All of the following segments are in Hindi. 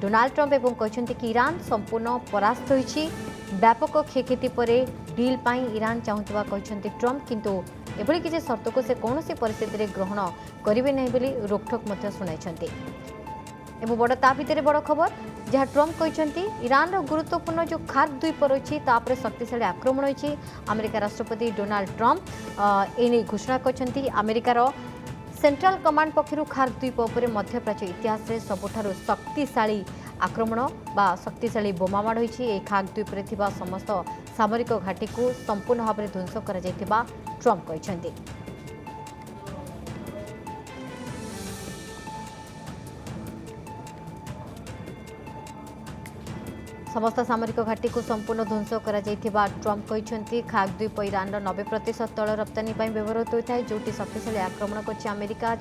डोनाल्ड ट्रंप एवं कहते कि ईरान संपूर्ण परास्त होइछि। व्यापक क्षयक्षति पर डील पाई ईरान चाहूवा कहते ट्रंप, किंतु एभली किसी शर्त को से कौन परिस्थिति ग्रहण करेंगे नहीं बोली रोकठोक शुणाई। एवं बड़ ता भितर बड़ खबर जहाँ ट्रंप कहते ईरान गुरुत्वपूर्ण जो खार्क द्वीप रही तापर शक्तिशाली आक्रमण होती। अमेरिका राष्ट्रपति डोनाल्ड ट्रंप एने घोषणा करछंती अमेरिकार सेंट्रल कमांड पक्षर खार्क द्वीप पर मध्यप्राच्य इतिहास में सबुठारु शक्तिशाली आक्रमण बा शक्तिशाली बोमामाड़ होती। खार्क द्वीप में थिबा समस्त सामरिक घाटी को संपूर्ण भाव में ध्वंस कर ट्रंप कहते। समस्त सामरिक घाटी को संपूर्ण ध्वंस कर ट्रंप कहते खार्क द्वीप ईरान 90% तैल रप्तानी व्यवहृत होता है, जोटी शक्तिशाली आक्रमण कर अमेरिका।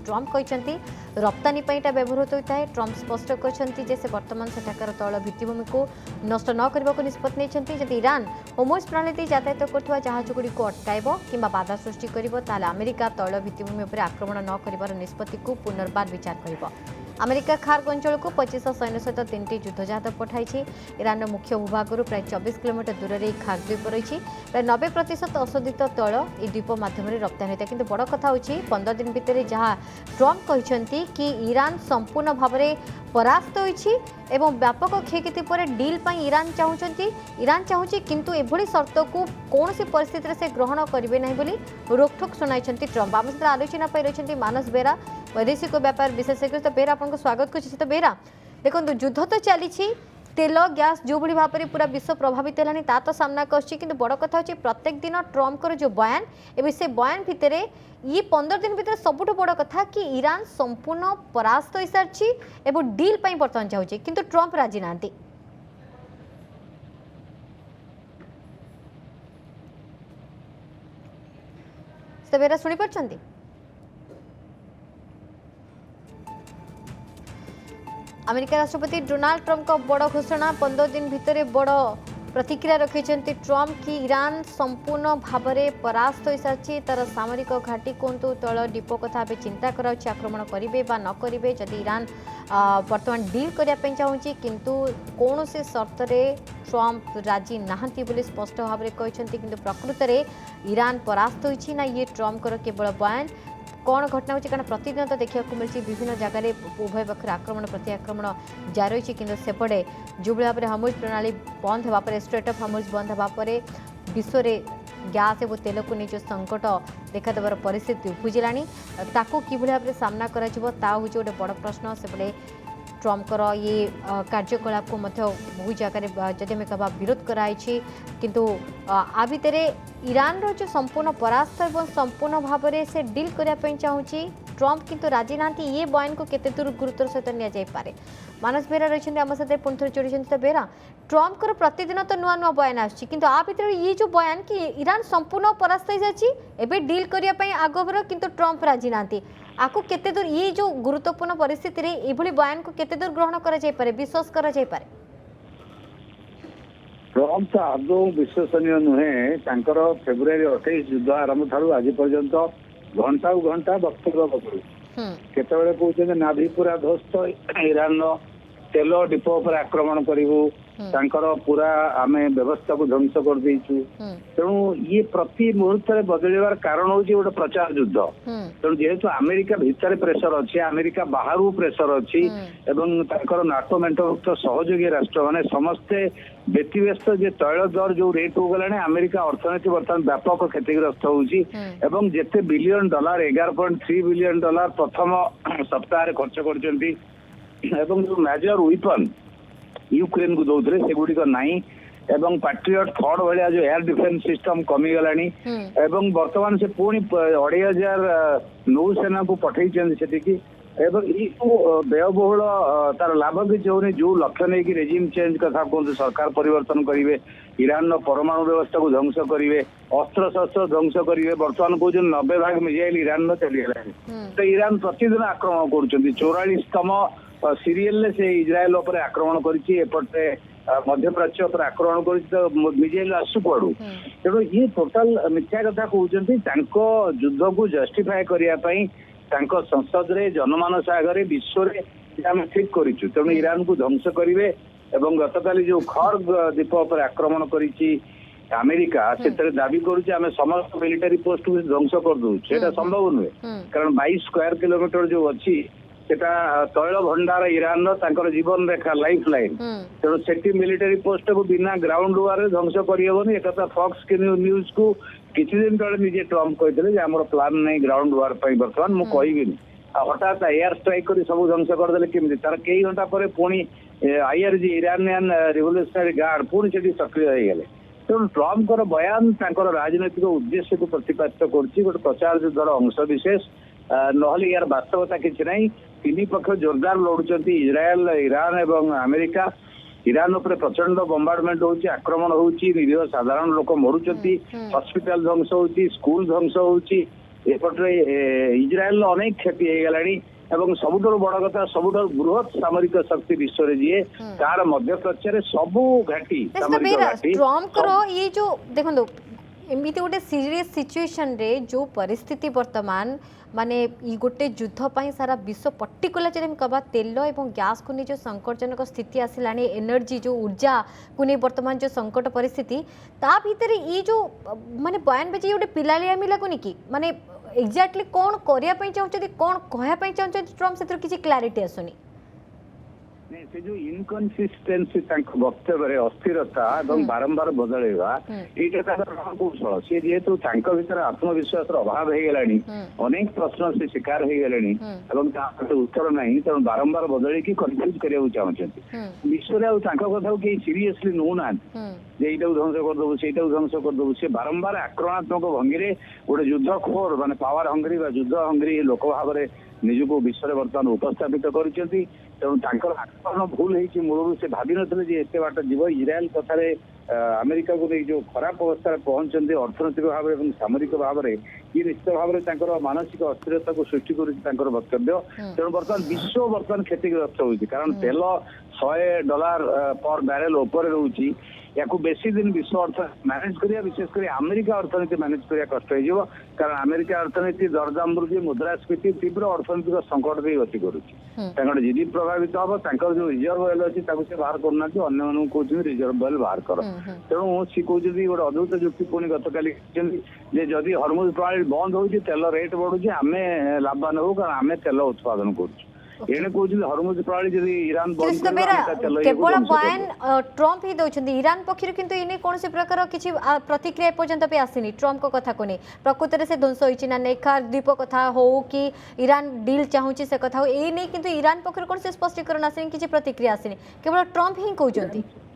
ट्रंप कहते रप्तानी व्यवहृत होता है। ट्रंप स्पष्ट कहते से वर्तमान सेठाकार तैल भित्तिभूमि को नष्ट न करने को निष्पत्ति नहीं। जदि ईरान होर्मुज प्रणाली यातायात कर जहाजगुड़ी को अटकाइब कि बाधा सृष्टि कर अमेरिका तैल भित्तिभूमि पर आक्रमण न कर निष्पत्ति को पुनर्बार विचार कर। अमेरिका खार्क अंचल को 25 सैन्य सहित 3टी युद्धजाहाज पठाई। ईरान मुख्य भूभाग प्राय 24 किलोमीटर दूर में खार्क द्वीप रही। प्राय 90% अशोधित तैल ये द्वीप मध्यम रप्तानी होता है। किंतु बड़ कथा होची 15 दिन भितर जहाँ ट्रंप कहते कि ईरान संपूर्ण भाव में परास्त होइछि एवं व्यापक क्षयक्षति पर डील पाई ईरान चाहूँगी, किंतु एभली शर्त को कौन सी परिस्थिति से ग्रहण करेंगे नहीं बोली रोकठोक शुणाई ट्रंप। आम सहित आलोचना रही मानस बेरा वैदेशिक व्यापार विशेषज्ञ। तो बेरा आपको स्वागत कर। तो बेरा देखो युद्ध तो चली तेल गैस जो भाई भाव में पूरा विश्व प्रभावित है ता तो सामना कर बड़ कथा होची प्रत्येक दिन ट्रंप जो बयान एवं से बयान भितर ये 15 दिन भितर सबुठ बड़ कथा कि ईरान संपूर्ण परास्त हो सारी एवं डील पाई बर्तमान चाहूँगी, किंतु ट्रंप राजी ना। बेरा शुणी पार्छंती अमेरिका राष्ट्रपति डोनाल्ड ट्रंप का बड़ घोषणा 15 दिन भितर बड़ प्रतिक्रिया रखिंट ट्रंप कि ईरान संपूर्ण भाव में परास्त हो सारी तार सामरिक घाटी कहतु तैल डिपो कथा चिंता कर आक्रमण करेंगे बा न करेंगे। जदि ईरान बर्तमान डील करने चाहूँगी, किंतु कौन से शर्त ट्रंप राजी नहांती बोली स्पष्ट भाव में कहते। किंतु प्रकृत में ईरान परास्त होइछि ना ये ट्रंप केवल बयान कौन घटना होची कारण प्रतिदिन तो देखा मिली विभिन्न जगार उभय पक्ष आक्रमण प्रति आक्रमण जारी रही। कि सेपटे जो भाव में होर्मुज प्रणाली बंद होगा स्ट्रेट ऑफ होर्मुज बंद होगा विश्व में गैस और तेल को निज संकट देखादेवर परिस्थिति उपजिला ताकू कि भाव में सामना कर गोटे बड़ प्रश्न। सेपटे ट्रंपर ये कार्यकलाप को बहुत जगह जदि आम कह विरोध कराई, किंतु आ भितर ईरान जो संपूर्ण परास्त और संपूर्ण भाव में से डील करने चाहूँगी ट्रंप, किंतु राजी ना। ये बयान को केते दूर गुरुत्वर सहित नि मानस बेरा रही आम सहित पुणी थे जोड़ी। तो बेरा ट्रंप प्रतिदिन तो नुआ नुआ बयान आसछि, किंतु आ भितर ये जो बयान कि ईरान संपूर्ण परास्त हो जाए डील करने आगभर, किंतु ट्रंप राजी ना। आपको केते दूर ये जो गुरुत्वपूर्ण परिस्थिति रे एभली बयान को केते दूर ग्रहण करा जाय पारे विश्वास करा जाय पारे? ट्रंप तो आदौ विश्वसनीय नुहे। फेब्रुआरी 28 युद्ध आरंभ ठारू आज पर्यंत घंटा घंटा वक्तव्य बदलू केतबेले कहते नाभि पूरा ध्वस्त ईरान तेल डिपो पर आक्रमण करूँ पूरा आम व्यवस्था को ध्वंस कर देचु। तेणु ये प्रति मुहूर्त बदलवार कारण हूँ गोटे प्रचार युद्ध। तेणु जेहेतु अमेरिका भितर प्रेसर अच्छी आमेरिका बाहर प्रेसर अच्छी नाटो मेंटभुक्त सहयोगी राष्ट्र माने समस्ते व्यतिव्यस्त जे तैल दर जो रेट हो गलाने अमेरिका अर्थनीति बर्तमान व्यापक क्षतिग्रस्त होउची एवं जेते बिलियन डॉलर 11.3 बिलियन डॉलर प्रथम सप्ताह खर्च करचंती एवं जो मेजर वेपन यूक्रेन को दौरे सेगुड़ी नाई एवं पैट्रियट थर्ड भाया जो एयर डिफेन्स सिस्टम कमी गलानी एवं वर्तमान से पुणी 25,000 नौसेना को पठे एवं ये व्ययबहुल तार लाभ किसी होनी जो लक्ष्य नहीं कि रेजिम चेंज कथा कहते सरकार परिवर्तन करेंगे ईरान परमाणु व्यवस्था को ध्वंस करेंगे अस्त्र शस्त्र ध्वंस करेंगे बर्तमान कौन 90 भाग मिसाइल ईरान चलीगला तो ईरान प्रतिदिन आक्रमण कर 44तम सीरियल से इज्राएल आक्रमण करपटे मध्यप्राच्य पर आक्रमण कर मिसाइल आसु कड़ू तेणु ये टोटाल मिथ्या कथा कहते युद्ध को जस्टिफाए करने संसद रे जनमानस आगे विश्व ଆମେ ଠିକ କରିଛୁ। ତେଣୁ ଇରାନକୁ ଧ୍ୱଂସ କରିବେ ଏବଂ ଗତକାଲି ଯୋଉ ଖର୍ଗ ଦ୍ୱୀପ ଉପରେ ଆକ୍ରମଣ କରିଛି ଆମେରିକା, ସେଥିରେ ଦାବି କରୁଛି ଆମେ ସମସ୍ତ ମିଲିଟାରୀ ପୋଷ୍ଟକୁ ଧ୍ୱଂସ କରିଦଉଛୁ। ସେଇଟା ସମ୍ଭବ ନୁହେଁ, କାରଣ 22 ସ୍କୋୟାର କିଲୋମିଟର ଯୋଉ ଅଛି ସେଟା ତୈଳ ଭଣ୍ଡାର ଇରାନର, ତାଙ୍କର ଜୀବନ ରେଖା, ଲାଇଫ ଲାଇନ। ତେଣୁ ସେଠି ମିଲିଟାରୀ ପୋଷ୍ଟକୁ ବିନା ଗ୍ରାଉଣ୍ଡ ୱାରରେ ଧ୍ୱଂସ କରିହେବନି। ଏକଥା ଫକ୍ସ ନ୍ୟୁଜକୁ କିଛି ଦିନ ତଳେ ନିଜେ ଟ୍ରମ୍ପ କହିଥିଲେ ଯେ ଆମର ପ୍ଲାନ ନାହିଁ ଗ୍ରାଉଣ୍ଡ ୱାର ପାଇଁ, ବର୍ତ୍ତମାନ ମୁଁ କହିବିନି। ଆଉ ହଠାତ୍ ଏୟାର ଷ୍ଟ୍ରାଇକ୍ କରି ସବୁ ଧ୍ୱଂସ କରିଦେଲେ କେମିତି? ତାର କେଇ ଘଣ୍ଟା ପରେ ପୁଣି IRG ଇରାନିଆନ ରିଭଲ୍ୟୁସନାରୀ ଗାର୍ଡ ପୁଣି ସେଠି ସକ୍ରିୟ ହେଇଗଲେ। ତେଣୁ ଟ୍ରମ୍ପଙ୍କର ବୟାନ ତାଙ୍କର ରାଜନୈତିକ ଉଦ୍ଦେଶ୍ୟକୁ ପ୍ରତିପାଦିତ କରୁଛି, ଗୋଟେ ପ୍ରଚାର ଯୁଦ୍ଧର ଅଂଶ ବିଶେଷ, ନହେଲେ ୟାର ବାସ୍ତବତା କିଛି ନାହିଁ। ତିନି ପକ୍ଷ ଜୋରଦାର ଲଢୁଛନ୍ତି, ଇସ୍ରାଏଲ, ଇରାନ ଏବଂ ଆମେରିକା। ଇରାନ ଉପରେ ପ୍ରଚଣ୍ଡ ବୋମ୍ବାର୍ଡମେଣ୍ଟ ହଉଛି, ଆକ୍ରମଣ ହଉଛି, ନିରୀହ ସାଧାରଣ ଲୋକ ମରୁଛନ୍ତି, ହସ୍ପିଟାଲ ଧ୍ୱଂସ ହଉଛି, ସ୍କୁଲ ଧ୍ୱଂସ ହଉଛି। ଏପଟରେ ଇସ୍ରାଏଲର ଅନେକ କ୍ଷତି ହେଇଗଲାଣି ଏବଂ ସବୁଠାରୁ ବଡ କଥା, ସବୁଠାରୁ ବୃହତ ସାମରିକ ଶକ୍ତି ବିଶ୍ୱରେ ଯିଏ, ତାର ମଧ୍ୟପ୍ରାଚ୍ୟରେ ସବୁ ଘାଟି ସାମରିକ ଘାଟି। ଟ୍ରମ୍ପଙ୍କର ये जो देखो एमती गोटे सीरियस सिचुएशन रे जो परिस्थिति वर्तमान माने ई गोटे युद्ध पाई सारा विश्व पर्टिकुलर जब कहबा तेल और गैस को नहीं जो संकटजनक स्थिति आसला, एनर्जी जो ऊर्जा को नहीं वर्तमान जो संकट परिस्थिति ता भीतर ये जो माने बयान बेचे गोटे पिलालिया मिला को नहीं कि माने एक्जाक्टली कौन करने चाहते, कौन कहवाई चाहते ट्रम्प से किसी क्लारिटी आसुनी। से जो इनकनसिस्टेंसी वक्तव्य अस्थिरता और बारंबार बदलवा यहाँ रणकौशल सी जेहेतु भर आत्मविश्वास अभाव हो गलानी, अनेक प्रश्न से शिकार हो गले उत्तर ना, तेणु बारंबार बदल की कन्फ्यूज करने चाहते। विश्व कथा कहीं सीरीयसली नौना यहीटा ध्वंस करदेबू सहीटा ध्वंस करदेबू, सी बारंबार आक्रमणात्मक भंगी गोटे युद्धखोर माने पावर हंग्री युद्ध हंग्री लोक भाव में निजको विश्व बर्तमान उपस्थापित करछंती। तेणु आक्रमण भूल होती मूलरू से भावी नथिले एत बाट जीव। इस्राएल कथार अमेरिका को नहीं जो खराब अवस्था पहुंचते अर्थनैतिक भाव में सामरिक भाव में, ये निश्चित भाव में मानसिक अस्थिरता को सृष्टि कर वक्तव्य। तेणु बर्तमान विश्व बर्तमान क्षतिग्रस्त होती, कारण तेल $100 पर बैरेल ऊपर रोची। या बेसी दिन विश्व अर्थ मैनेज करिया, विशेषकर अमेरिका अर्थनीति मैनेज करिया कष्ट हो, कारण अमेरिका अर्थनीति दरदाम वृद्धि, मुद्रास्फीति, तीव्र अर्थनैतिक संकट भी गति करुच्ची। जीडी प्रभावित हम, जो रिजर्व ऑयल अच्छी से बाहर करना, अन्य कहते रिजर्व ऑयल बाहर कर। तेणु सी कहते गोटे अद्भुत जुक्ति पुणी गतकाली जदि हरमुज प्रणाली बंद हो तेल रेट बढ़ुची, आम लाभवान हो, कारण आम तेल उत्पादन कर। हरमुज प्रणाली जदि ईरान केवल बयान ट्रम्प ही दौरान ईरान पक्षर किंतु इने कौन से प्रकार किसी प्रतिक्रिया पर्यंत भी आसनी ट्रम्प को कथा को नहीं प्रकृत में से ध्वंस होती ना नेखा द्वीप कथा हो कि ईरान डील चाहूँगी से कथा हो ये नहीं, किंतु ईरान पक्षर कौन से स्पष्टीकरण आसनी, किसी प्रतिक्रिया आसनी, केवल ट्रम्प ही कहते।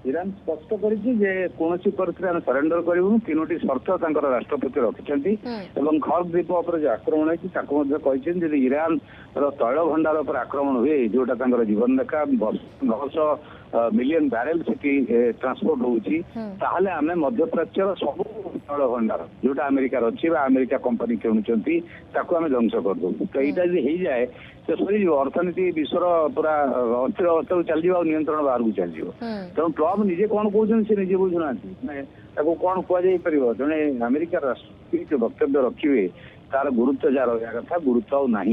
ईरान स्पष्ट कौन परिस्थिति सरेंडर करूँ, तीनोटी शर्त राष्ट्रपति रखिंट। खर्ग द्वीप पर जो आक्रमण होती ईरान तैल भंडार पर आक्रमण हुए, जोटा जीवन रेखा 900 मिलियन बैरेल से ट्रांसपोर्ट होती, आम मध्यप्राच्यर सब तैल भंडार जोटा अमेरिकार अच्छी अमेरिका कंपनी किणुंट आम ध्वंस करदे। तो यहाँ जब हो जाए तो सरी अर्थनीति विश्वर पूरा अस्थिर अवस्था चल नियंत्रण बाहर को चल। तेणु ट्रम्प निजे कौन कहते निजे बुझुना कौन कहुपर जड़े अमेरिका राष्ट्रपति जो वक्तव्य रखिए तार गुरुत्व जहाँ रहा कथा गुरुत्व ना।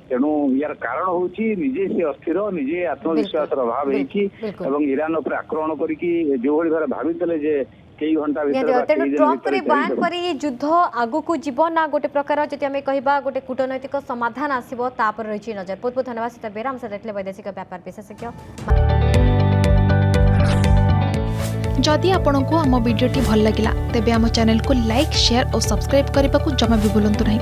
तेणु यार कारण हूँ निजे से अस्थिर, निजे आत्मविश्वास अभाव हो ईरान उपर आक्रमण करके जो भाई भावी कई घंटा ट्रम्प बयान पर ये युद्ध आगु को जीव ना गोटे प्रकार जब आम कह गोटे कूटनैतिक समाधान आसो तापर रही नजर। बहुत बहुत धन्यवाद सीता बेरा हम वैदेशिक व्यापार विशेषज्ञ। जदि आपंक आम भिडी भल लगा तेब आम चैनल को लाइक, शेयर और सब्सक्राइब करने को जमा भी भूलु नहीं।